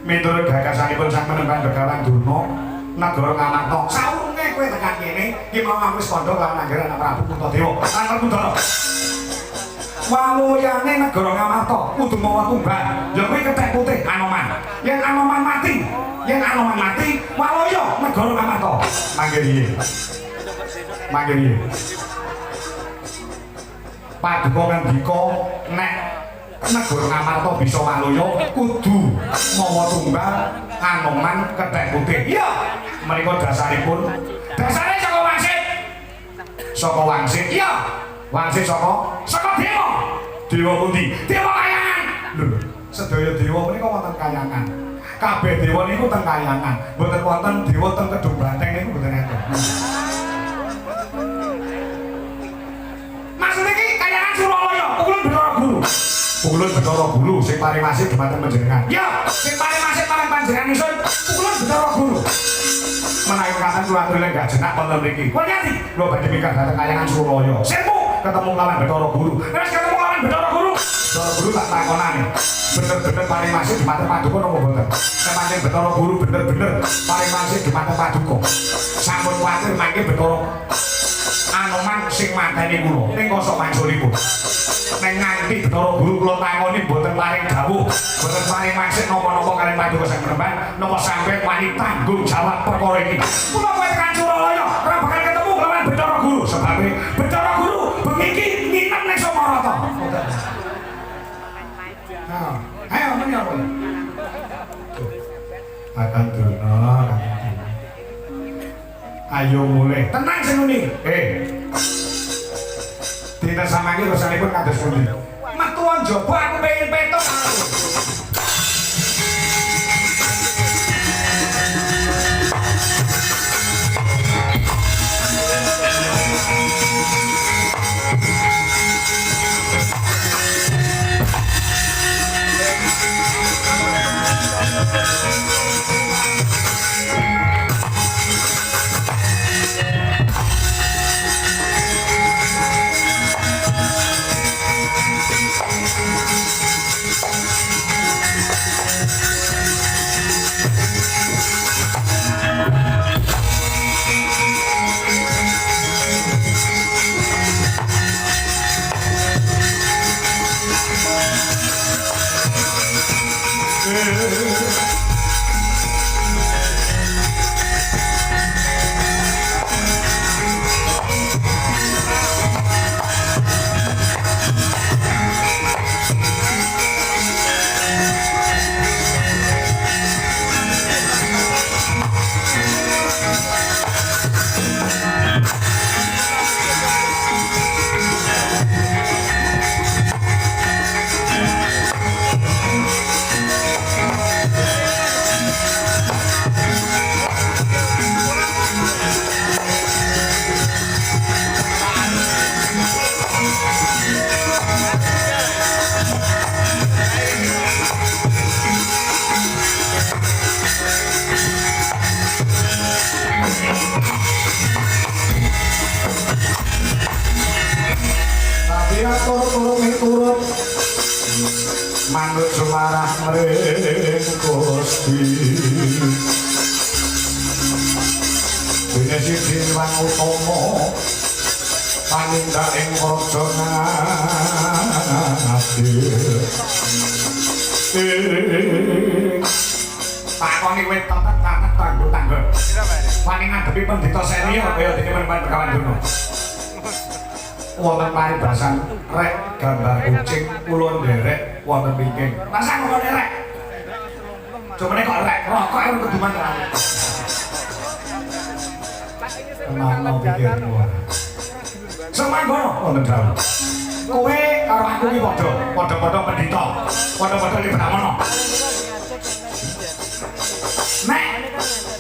miturut gagasanipun sang Penemban Begawan Durna negara Ngamarta saurunge kowe tekan kene iki mau wis kandha lawan anggaran Prabu Puntadewa lan Werkudara waluyane negara Ngamarta kudu mawa tumbang ya kuwi kethek putih Anoman yen Anoman mati waluya negara Ngamarta mangke piye Paduka ngendika nek negara Ngamarta bisa waluya kudu mawa tumbal Anoman kethek putih. Iya, menika dasaripun. Dasare saka wangsit. Iya. Wangsit saka dewa. Dewa pundi? Dewa kayangan. Lho, sedaya dewa menika wonten kayangan. Kabeh dewa niku teng kayangan. Mboten wonten dewa teng Kedung Banteng niku mboten enten. Maksud iki kayangan Suralaya, Ulun Bathara Guru. Ulun Bathara Guru sing paring masih dhumateng panjenengan. Ya, sing paring masih paring panjenengan isun Ulun Bathara Guru. Menawi katen kula aturi lenggah jenak wonten mriki. Kula nyati kula badhe minggat dhateng kayangan Suralaya. Semu ketemu lawan Bathara Guru. Terus ketemu lawan Bathara Guru. Bathara Guru tak takonane. Bener-bener paring masih dhumateng Paduka napa mboten? Nek pancen Bathara Guru bener-bener paring masih dhumateng Paduka. Sampun kuwatir mangke Bathara Anoman sing mateni kula ning kosok manjuripun. Nek nganti Bathara Guru kula takoni mboten paring dawuh, mboten paring maksud napa-napa kalian Paduka Sang Penemban, napa sampeyan wani tanggung jawab perkara iki. Kula kowe tekan Suralaya, ora bakal ketemu kalian Bathara Guru sebab Bathara Guru bengi iki nginep ning Somarata. Nah, ayo menyapa. Akan Durna, ayo mulai. Tenang sing ngene. Dinten samangke rasanipun kados pundi? Metu njaba aku pengin petok. Manut sumarah mring Gusti dene siji wang utama panindak ing praja ngati takoni kowe tetet tanggo wani ngadepi pendhita senior kaya dene Penemban Begawan Durna wonten paribasan rek gambar kucing kula nderek wonten pingking. Masa kok nderek? Cumane kok rek rokok e keduman ra. Tenang pikirmu. Semanggono wonten dalu. Kowe karo aku iki padha-padha pendhita, padha-padha Brahmana. Nek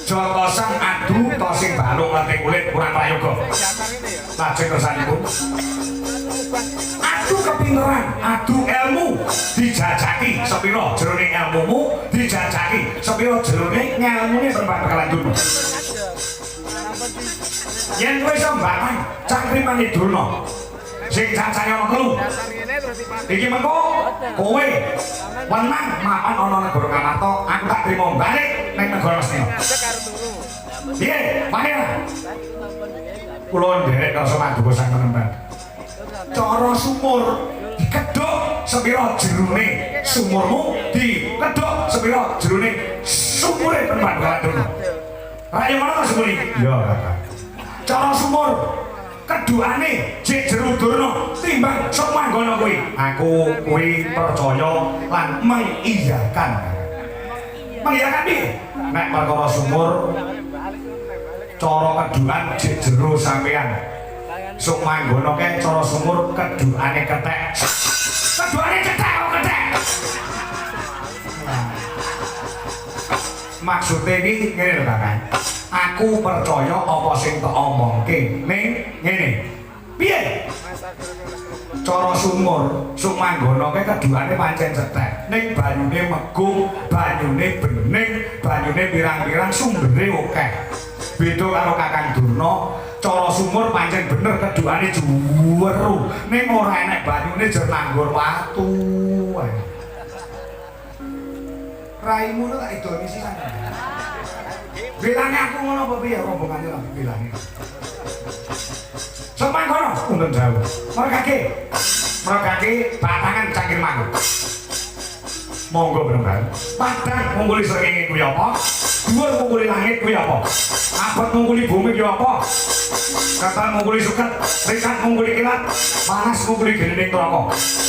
Jaka Sang adu to sing balung lanting kulit kurang prayoga. Lajeng kersanipun adu kepinteran, adu ilmu dijajaki sepira jroning ilmumu, dijajaki sepira jroning ngelmune Penemban Begawan Durna. Yen kowe iso mbatang cangkrimane Durna, sing cacahe ana telu. Iki mengko kowe menang mapan ana negara Ngamarta, aku tak trimo balik ning negara Astina. Piye? Pangeran. Kula nderek rasa maduka sang penemban. Cara sumur dikedhok sepira jerone sumurmu, dikedhok sepira jerone sumure penemban Baladurna. Rayo mana sumur iki? Ya, Kakak. Cara sumur keduane jek jero Durna timbang sok manggono kuwi. Aku kuwi percaya lan mengiyakan. Mengiyakan piye? Nek perkara sumur cara keduan jek jero sampean. Sok manggono ke cara sumur keduane ketek. Keduane ketek kok ketek. Maksudnya ini ngene lho Kakak. Aku percaya apa sing tak omongke ning ngene. Piye? Cara sumur, suk manggono ke keduane pancen cetek. Ning banyune megung, banyune bening, banyune pirang-pirang sumbere akeh. Beda karo Kakang Durna, cara sumur pancen bener keduane juweru. Ning ora enek banyune jer nanggur watu. Raimu tak idoni sisan. Bilangnya aku ngono apa piye rombongane lagi bilangnya. Sampai kono unten jauh. Mergake batangan cangkir manuk. Monggo bener. Padang mungguli srengenge kuwi apa? Dhuwur mungguli langit kuwi apa? Abot mungguli bumi kuwi apa? Katon mungguli suket, rikat mungguli kilat, panas mungguli genening neraka.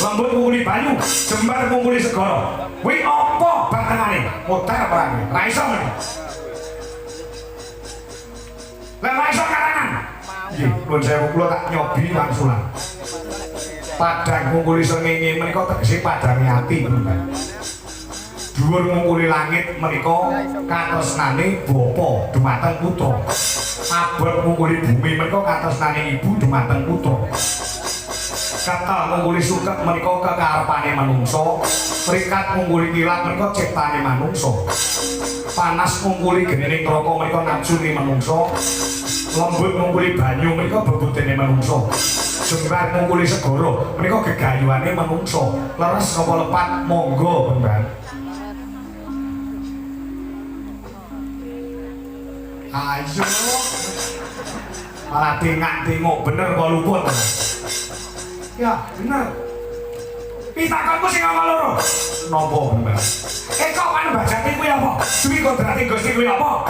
Lembut mungguli banyu, jembar mungguli segara. Kuwi apa batangane? Muter perang. Ra iso ngene. Lah iso karangan. Nggih, nuwun sewu kula tak nyobi wangsulan. Padang mungguli srengenge menika tegese padange ati, Mbak. Dhuwur mungkuli langit menika katresnane bapa dumateng putra. Abot mungkuli bumi menika katresnane ibu dumateng putra. Katal mungkuli suket menika kekarepane manungsa. Rikat mungkuli kilat menika ciptane manungsa. Panas mungkuli genening neraka menika nafsune manungsa. Lembut mungkuli banyu menika bebutene manungsa. Jembar mungkuli segara menika gegayuhane manungsa. Leres napa lepat monggo Mbak. Ayo malah tengok bener kok luput. Ya bener. Pitakonku sing ngomong loro. Napa Mbak? Eko Panembajati kuwi apa? Dwi Kodrati Gusti kuwi apa?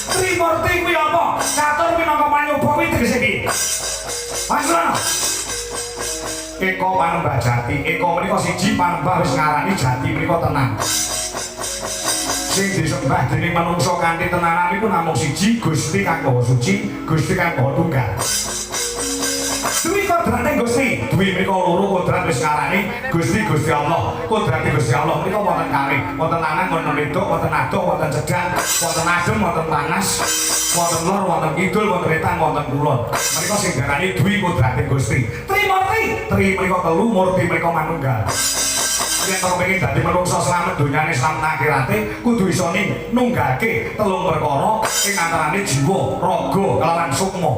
Trimurti kuwi apa? Catur minangka panyoba kuwi tegese piye? Maksudna Eko Panembajati, Eko menika siji panembah wis ngarani jati menika tenang. Sing disembah dening manungsa kanthi tenanan iku namung siji Gusti kang Maha Suci, Gusti kang Maha Tunggal. Dwi kodrate Gusti, Dwi menika loro kodrat wis ngarani Gusti Allah. Kodrate Gusti Allah menika wonten kalih, wonten lanang, wonten wedok, wonten adoh, wonten cedhak, wonten adem, wonten panas, wonten lor, wonten kidul, wonten wetan, wonten kulon. Menika sing diarani Dwi kodrate Gusti. Trimurti, Tri menika telu, Murti menika manunggal. Yen kepengin dadi manungsa slamet donyane slamet akhirate kudu iso nunggake telung perkara ing antarane jiwa, raga, kelawan sukma.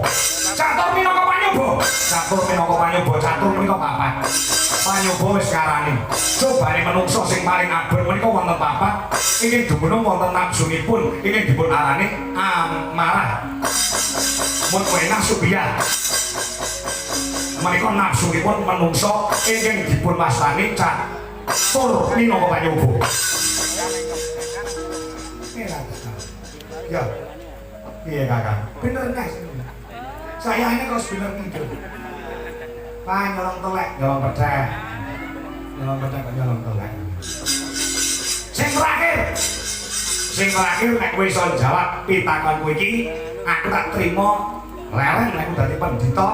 Catur minangka panyoba. Catur minangka panyoba, catur menika papat. Panyoba wis ngarani. Cobane manungsa sing paling abot menika wonten papat. Ingkang dumunung wonten nafsunipun, ingkang dipun arani amarah. Mun wenah subiyah. Menika nafsunipun manungsa ingkang dipun wastani catur minangka panyoba. Ya. Iya Kakak. Bener nih. Saya ini kalau bener tidur. Pak nyolong telek, nyolong pecah. Nyolong pecah kok nyolong telek. Sing terakhir nek kowe iso jawab pitakonku iki, aku tak trimo leren nek aku dadi pendhita,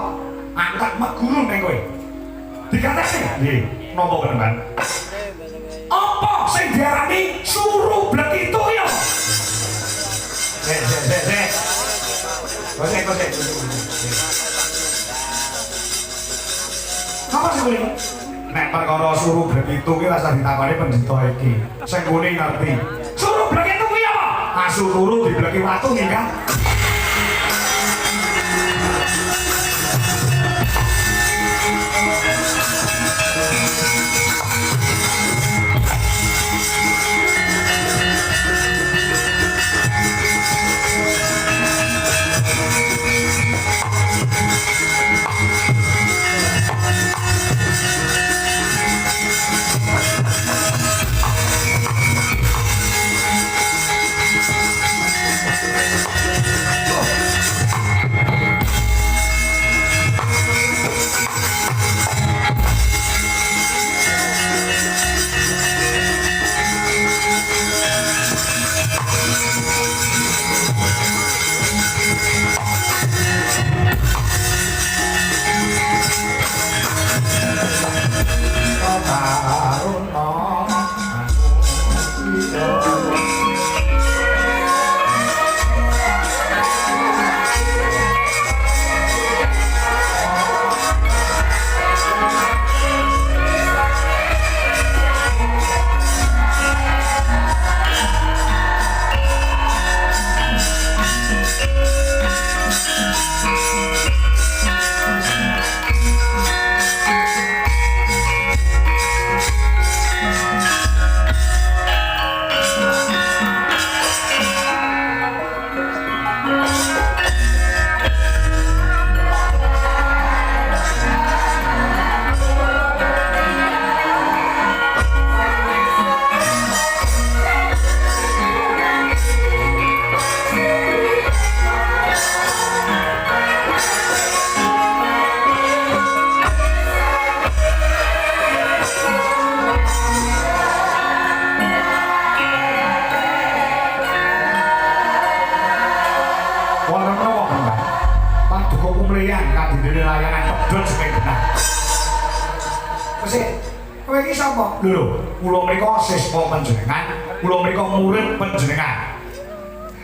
aku tak meguru ning kowe. Dikatasi. Nggih, napa penemban? Apa sing diarani suruh blek itu ya? Kosek. Apa sih kuwi? Nek perkara suruh blek itu ki rasa ditakoni pendhita iki. Sing ngene ngerti. Suruh blek itu kuwi apa? Asu turu dibleki watu nggih, Kang. Lho, kula menika siswa panjenengan, kula menika murid panjenengan.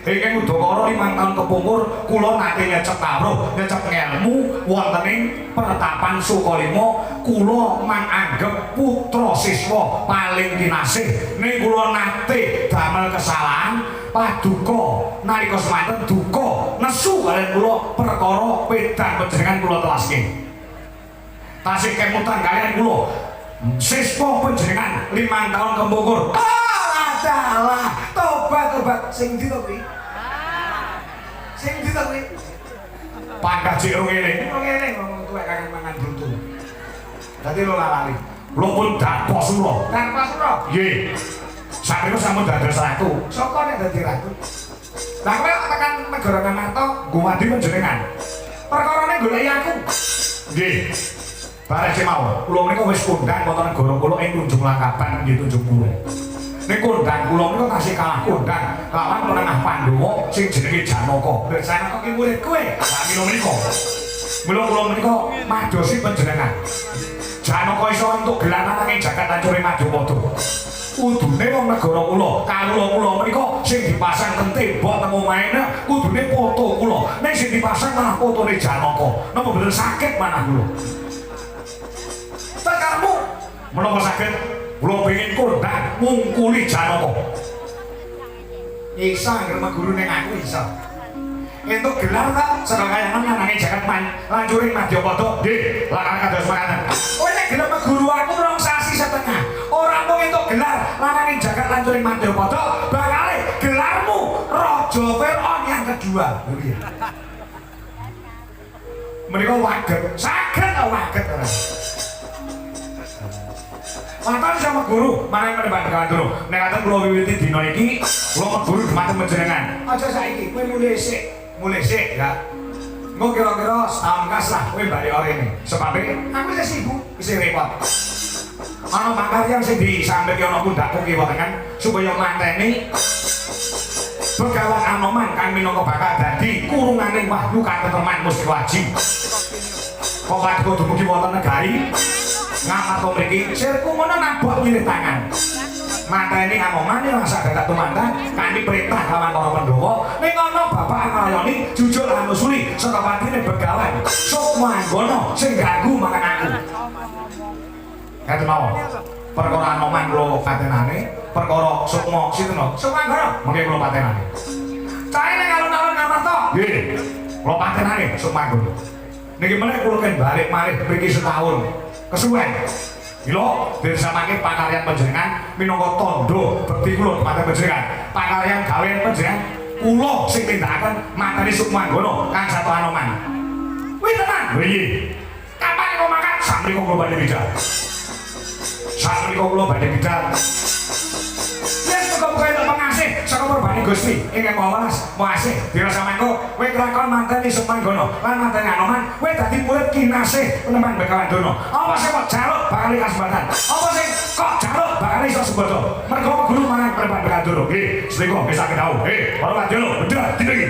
Ingkang udakara 5 taun kepungkur kula nate nyecep kawruh, nyecep ngelmu wonten ing Pertapan Sukalima. Kula manganggep putra siswa paling kinasih. Ning kula nate damel kesalahan paduka nalika semanten duka nesu kaliyan kula perkara pedang panjenengan kula telaske. Tasih kemutan kaliyan kula siswa panjenengan 5 tahun kepungkur. Adalah tobat sing ndi to kuwi? Sing ndi to kuwi? Pangkat sik ngene ngomong tuwek kakek mangan brutu. Dadi lo lali. Lo pun dados sura. Dados sura? Nggih. Sakriko sampun dados ratu. Saka nek dadi ratu. Lah kowe tekan negara Ngamarta nggo wadi panjenengan. Perkarane goleki aku. Nggih. Bareng mau, kula menika wis kondang wonten negara kula ing Tunjung Langkaban nggih Tunjung Purung. Nek kondang kula menika tasih kalah kondang lawan menengah Pandhawa sing jenenge Janaka. Lha Janaka ki murid kowe. Lah mila menika. Mula kula menika madosi panjenengan. Janaka iso entuk gelar nang jagat ancure Majapada. Kudune wong negara kula, kawula kula menika sing dipasang ten tembok teng omahene kudune foto kula. Nek sing dipasang malah fotone Janaka. Napa bener sakit manah kula. Tekarmu menapa saged kula pengin kondang ngungkuli Janaka. Isa anggere guru ning aku isa. Entuk gelar ta saka kayangan nang jagat lancuring Majapada. Nggih, lakang kados makaten. Kowe nek gelem guru aku 2 sasi setengah. Ora mung entuk gelar lanang jagat lancuring Majapada, bakale gelarmu Raja Fir'aun yang kedua. Nggih. Menika waget, saged ta waget ora? Mantan sama guru, mana yang mendebat kawan guru. Nek kata kula wiwiti dina iki, kula guru dhumateng panjenengan. Aja saiki, kowe mulai sik ya. Engko kira-kira setahun kas lah kowe bali orene. Sepabe aku wis sibuk, wis repot. Ana makarya sing disampaikan ana pundakku ki wonten supaya manteni Begawan Anoman kang minangka bakal dadi kurunganing wahyu kateteman mesti wajib. Kok padha dumugi wonten negari Ngamarta mriki sirku ngono nabok milih tangan. Mateni Anoman yen rasa dadak tumantan kanthi perintah kawan para Pandhawa ning ana bapak nglayoni jujur lan nusuli saka patine Begawan Sukmanggana sing ganggu mangan aku. Katen mawon. Perkara Anoman kula patenane, perkara Sukma sinten to? Sukmanggana. Mengke kula patenane. Cahe ning alun-alun Ngamarta. Nggih. Kula patenane Sukmanggana. Niki meneh kula kan balik malih mriki setahun. Kesuwen. Mila dirsamake pakaryan panjenengan minangka tandha bekti kula dhumateng panjenengan. Pakaryan gawean panjenengan kula sing tindakaken mateni Sukmanggana kang satu Anoman. Kuwi tenan. Nggih. Kapan kok makan? Samriko kula badhe bidal. Samriko kula badhe bidal. Yes, muga-muga entuk pangasih saka purbane Gusti ingkang Maha Welas. Makasih dirasa mangko kowe kelakon manteni Sukmanggana lan manteni Anoman, kowe dadi murid kinasih peneman Begawan Dono. Apa sing kok jaluk bakal kasempatan? Apa sing kok jaluk bakal iso sebodo? Mergo guru mangan peneman Begawan Dono. Nggih, selingkuh bisa ketau. Para Dono, bener iki.